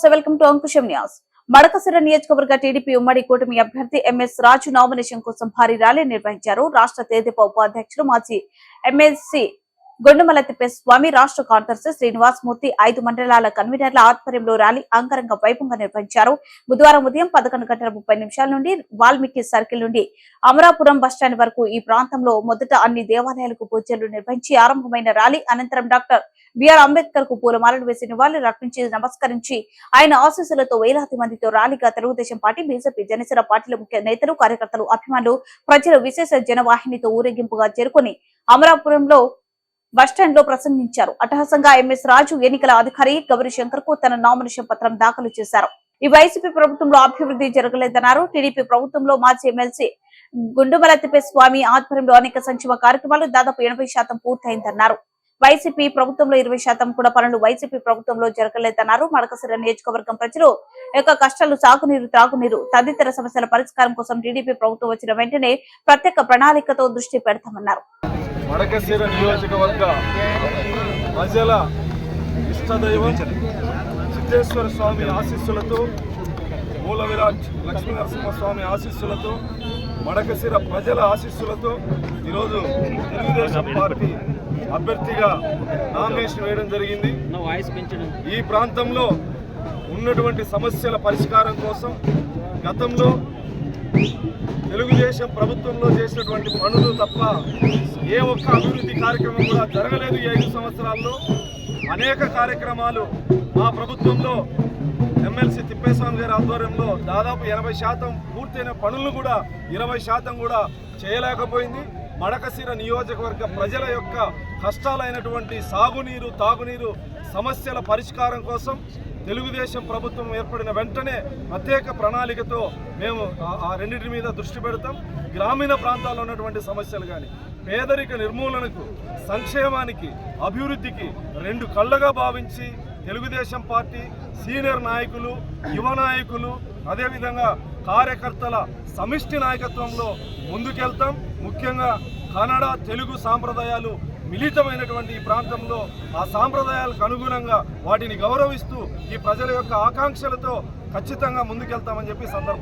నమస్తే, welcome to Ankusam news. Madakasira నియోజకవర్గ TDP ఉమ్మడి కూటమి అభ్యర్థి ఎంఎస్ రాజు నామినేషన్ కోసం భారీ ర్యాలీ నిర్వహించారు. రాష్ట్ర తెదేపా ఉపాధ్యక్షుడు మాజీ ఎమ్మెల్సీ గుండుమల తిప్పేస్వామి, రాష్ట్ర కార్యదర్శి శ్రీనివాస్ మూర్తి, 5 మండలాల కన్వీనర్ల ఆధ్వర్యంలో ర్యాలీ అంగరంగ వైభవంగా నిర్వహించారు. బుధవారం ఉదయం 11:30 నుండి వాల్మీకి సర్కిల్ నుండి అమరాపురం బస్టాండ్ వరకు ఈ ప్రాంతంలో మొదట అన్ని దేవాలయాలకు పూజలు నిర్వహించి ఆరంభమైన ర్యాలీ అనంతరం డాక్టర్ బిఆర్ అంబేద్కర్ కు పూలమాలలు వేసి నివాళులు అర్పించి నమస్కరించి ఆయన ఆశీస్సులతో వేలాది మందితో ర్యాలీగా తెలుగుదేశం పార్టీ, బీజేపీ, జనసేన పార్టీల ముఖ్య నేతలు, కార్యకర్తలు, అభిమానులు, ప్రజలు విశేష జనవాహినితో ఊరేగింపుగా చేరుకుని అమరాపురంలో బస్టాండ్ లో ప్రసంగించారు. అట్టహాసంగా ఎంఎస్ రాజు ఎన్నికల అధికారి గౌరీ శంకర్ కు తన నామినేషన్ పత్రం దాఖలు చేశారు. ఈ వైసీపీ ప్రభుత్వంలో అభివృద్ధి జరగలేదన్నారు. టీడీపీ ప్రభుత్వంలో మాజీ ఎమ్మెల్సీ గుండుమల తిప్పేస్వామి ఆధ్వర్యంలో అనేక సంక్షేమ కార్యక్రమాలు దాదాపు 80% పూర్తయిందన్నారు. వైసీపీ ప్రభుత్వంలో 20% కూడా పనులు వైసీపీ ప్రభుత్వంలో జరగలేదన్నారు. మడకసిర నియోజకవర్గం ప్రజలు యొక్క కష్టాలు, సాగునీరు, త్రాగునీరు తదితర సమస్యల పరిష్కారం కోసం టీడీపీ ప్రభుత్వం వచ్చిన వెంటనే ప్రత్యేక ప్రణాళికతో దృష్టి పెడతామన్నారు. మడకసిర నియోజకవర్గ ప్రజల ఇష్టదైవం సిద్ధేశ్వర స్వామి ఆశీస్సులతో, మూల విరాట్ లక్ష్మీనరసింహస్వామి ఆశీస్సులతో, మడకసిర ప్రజల ఆశీస్సులతో ఈరోజు తెలుగుదేశం పార్టీ అభ్యర్థిగా నామినేషన్ వేయడం జరిగింది. ఈ ప్రాంతంలో ఉన్నటువంటి సమస్యల పరిష్కారం కోసం గతంలో తెలుగుదేశం ప్రభుత్వంలో చేసినటువంటి పనులు తప్ప ఏ ఒక్క అభివృద్ధి కార్యక్రమం కూడా జరగలేదు. ఈ 5 సంవత్సరాల్లో అనేక కార్యక్రమాలు మా ప్రభుత్వంలో ఎమ్మెల్సీ తిప్పేస్వామి గారి ఆధ్వర్యంలో దాదాపు 80% పూర్తయిన పనులను కూడా 20% కూడా చేయలేకపోయింది. మడకసిర నియోజకవర్గ ప్రజల యొక్క కష్టాలైనటువంటి సాగునీరు, తాగునీరు సమస్యల పరిష్కారం కోసం తెలుగుదేశం ప్రభుత్వం ఏర్పడిన వెంటనే ప్రత్యేక ప్రణాళికతో మేము ఆ రెండింటి మీద దృష్టి పెడతాం. గ్రామీణ ప్రాంతాల్లో ఉన్నటువంటి సమస్యలు కానీ, పేదరిక నిర్మూలనకు, సంక్షేమానికి, అభివృద్ధికి 2 కళ్ళగా భావించి తెలుగుదేశం పార్టీ సీనియర్ నాయకులు, యువ నాయకులు, అదేవిధంగా కార్యకర్తల సమిష్టి నాయకత్వంలో ముందుకెళ్తాం. ముఖ్యంగా కన్నడ, తెలుగు సాంప్రదాయాలు మిళితమైనటువంటి ఈ ప్రాంతంలో ఆ సాంప్రదాయాలకు అనుగుణంగా వాటిని గౌరవిస్తూ ఈ ప్రజల యొక్క ఆకాంక్షలతో ఖచ్చితంగా ముందుకెళ్తామని చెప్పి సందర్భంగా